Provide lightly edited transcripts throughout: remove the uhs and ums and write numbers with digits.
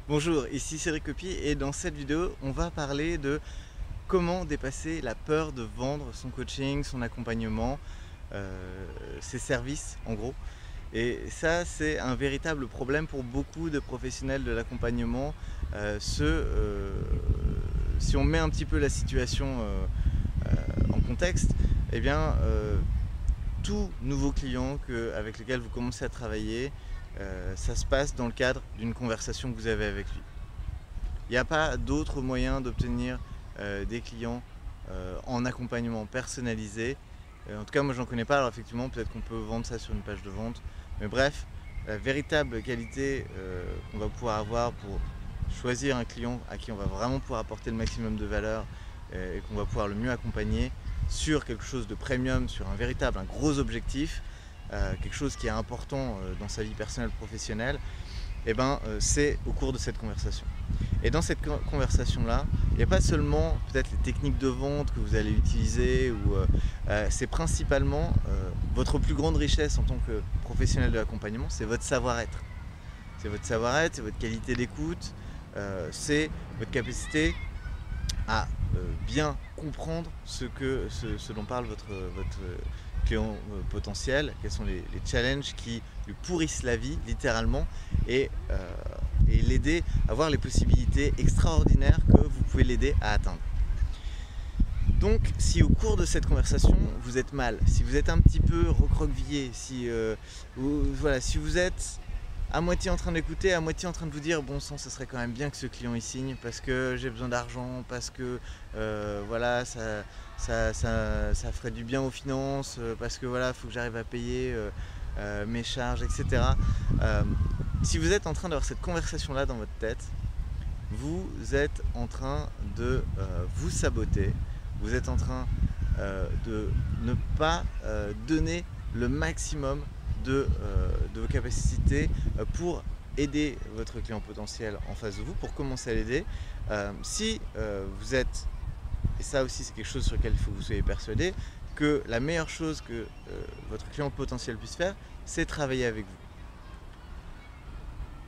Bonjour, ici Cédric Copy et dans cette vidéo, on va parler de comment dépasser la peur de vendre son coaching, son accompagnement, ses services en gros. Et ça, c'est un véritable problème pour beaucoup de professionnels de l'accompagnement. Si on met un petit peu la situation en contexte, eh bien, tout nouveau client avec lequel vous commencez à travailler, ça se passe dans le cadre d'une conversation que vous avez avec lui. Il n'y a pas d'autre moyen d'obtenir des clients en accompagnement personnalisé. En tout cas, moi, j'en connais pas. Alors effectivement, peut-être qu'on peut vendre ça sur une page de vente. Mais bref, la véritable qualité qu'on va pouvoir avoir pour choisir un client à qui on va vraiment pouvoir apporter le maximum de valeur et qu'on va pouvoir le mieux accompagner sur quelque chose de premium, sur un gros objectif, quelque chose qui est important dans sa vie personnelle professionnelle, et c'est au cours de cette conversation. Et dans cette conversation-là, il n'y a pas seulement peut-être les techniques de vente que vous allez utiliser, c'est principalement votre plus grande richesse en tant que professionnel de l'accompagnement, c'est votre savoir-être. C'est votre savoir-être, c'est votre qualité d'écoute, c'est votre capacité à bien comprendre ce dont parle votre client potentiel, quels sont les challenges qui lui pourrissent la vie littéralement, et l'aider à voir les possibilités extraordinaires que vous pouvez l'aider à atteindre. Donc si au cours de cette conversation vous êtes mal, si vous êtes un petit peu recroquevillé, si vous êtes à moitié en train d'écouter, à moitié en train de vous dire bon sang, ça serait quand même bien que ce client y signe parce que j'ai besoin d'argent, parce que ça ferait du bien aux finances, parce que voilà, faut que j'arrive à payer mes charges, etc. Si vous êtes en train d'avoir cette conversation là dans votre tête, vous êtes en train de vous saboter, vous êtes en train de ne pas donner le maximum de vos capacités pour aider votre client potentiel en face de vous, pour commencer à l'aider. Si vous êtes, et ça aussi c'est quelque chose sur lequel il faut que vous soyez persuadé, que la meilleure chose que votre client potentiel puisse faire, c'est travailler avec vous.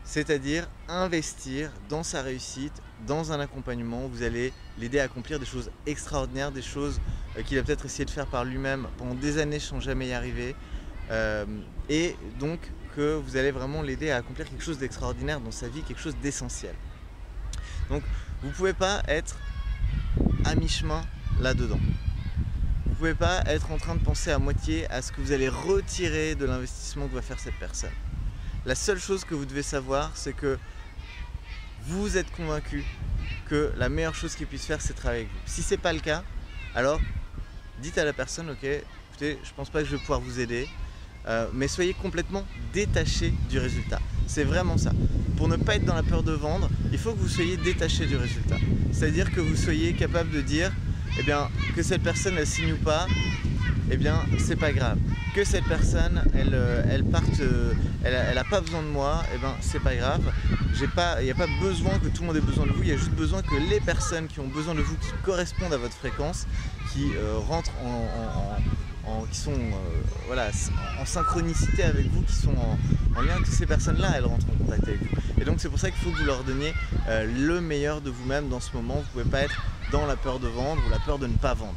C'est-à-dire investir dans sa réussite, dans un accompagnement où vous allez l'aider à accomplir des choses extraordinaires, des choses qu'il a peut-être essayé de faire par lui-même pendant des années sans jamais y arriver. Et donc que vous allez vraiment l'aider à accomplir quelque chose d'extraordinaire dans sa vie, quelque chose d'essentiel. Donc vous ne pouvez pas être à mi-chemin là-dedans. Vous ne pouvez pas être en train de penser à moitié à ce que vous allez retirer de l'investissement que va faire cette personne. La seule chose que vous devez savoir, c'est que vous êtes convaincu que la meilleure chose qu'il puisse faire, c'est travailler avec vous. Si ce n'est pas le cas, alors dites à la personne, ok, écoutez, je ne pense pas que je vais pouvoir vous aider, mais soyez complètement détaché du résultat. C'est vraiment ça. Pour ne pas être dans la peur de vendre, il faut que vous soyez détaché du résultat. C'est-à-dire que vous soyez capable de dire, eh bien, que cette personne elle signe ou pas, eh bien, c'est pas grave. Que cette personne elle parte, elle a pas besoin de moi, eh bien, c'est pas grave. Il n'y a pas besoin que tout le monde ait besoin de vous, il y a juste besoin que les personnes qui ont besoin de vous, qui correspondent à votre fréquence, qui rentrent qui sont en synchronicité avec vous, qui sont en lien, que ces personnes-là, elles rentrent en contact avec vous. Et donc c'est pour ça qu'il faut que vous leur donniez le meilleur de vous-même dans ce moment. Vous ne pouvez pas être dans la peur de vendre ou la peur de ne pas vendre.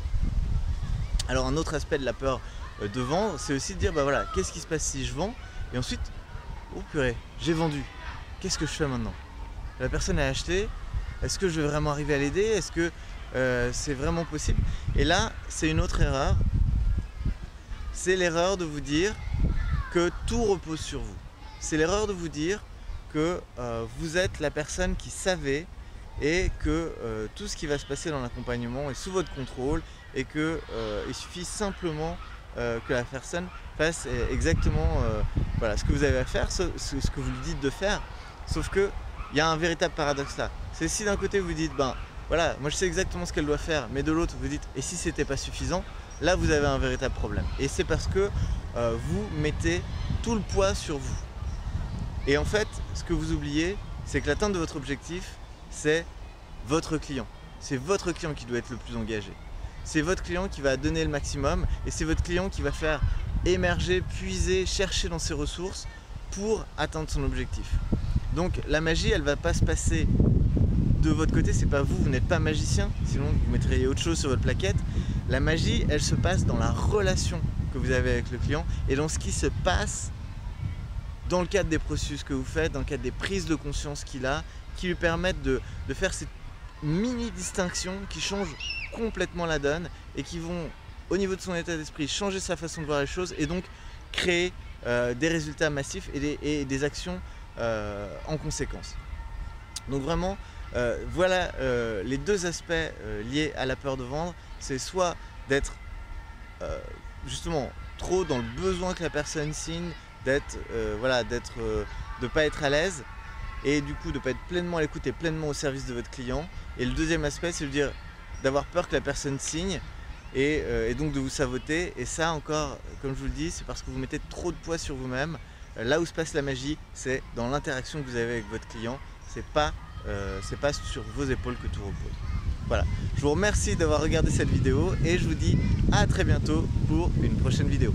Alors un autre aspect de la peur de vendre, c'est aussi de dire, voilà, qu'est-ce qui se passe si je vends? Et ensuite, oh purée, j'ai vendu. Qu'est-ce que je fais maintenant? La personne a acheté, est-ce que je vais vraiment arriver à l'aider? Est-ce que c'est vraiment possible? Et là, c'est une autre erreur. C'est l'erreur de vous dire que tout repose sur vous. C'est l'erreur de vous dire que vous êtes la personne qui savait et que tout ce qui va se passer dans l'accompagnement est sous votre contrôle et qu'il suffit simplement que la personne fasse exactement ce que vous avez à faire, ce que vous lui dites de faire. Sauf qu'il y a un véritable paradoxe là. C'est si d'un côté vous dites, voilà, moi je sais exactement ce qu'elle doit faire, mais de l'autre vous dites, et si c'était pas suffisant? Là vous avez un véritable problème. Et c'est parce que vous mettez tout le poids sur vous. Et en fait, ce que vous oubliez, c'est que l'atteinte de votre objectif, c'est votre client. C'est votre client qui doit être le plus engagé. C'est votre client qui va donner le maximum et c'est votre client qui va faire émerger, puiser, chercher dans ses ressources pour atteindre son objectif. Donc la magie, elle va pas se passer de votre côté, c'est pas vous, vous n'êtes pas magicien, sinon vous mettriez autre chose sur votre plaquette. La magie, elle se passe dans la relation que vous avez avec le client et dans ce qui se passe dans le cadre des processus que vous faites, dans le cadre des prises de conscience qu'il a, qui lui permettent de faire ces mini distinctions qui changent complètement la donne et qui vont, au niveau de son état d'esprit, changer sa façon de voir les choses et donc créer des résultats massifs et des actions en conséquence. Donc vraiment, voilà les deux aspects liés à la peur de vendre. C'est soit d'être justement trop dans le besoin que la personne signe, de pas être à l'aise et du coup de pas être pleinement à l'écoute et pleinement au service de votre client. Et le deuxième aspect, c'est de dire d'avoir peur que la personne signe et donc de vous saboter. Et ça encore, comme je vous le dis, c'est parce que vous mettez trop de poids sur vous-même. Là où se passe la magie, c'est dans l'interaction que vous avez avec votre client. C'est pas sur vos épaules que tout repose. Voilà, je vous remercie d'avoir regardé cette vidéo et je vous dis à très bientôt pour une prochaine vidéo.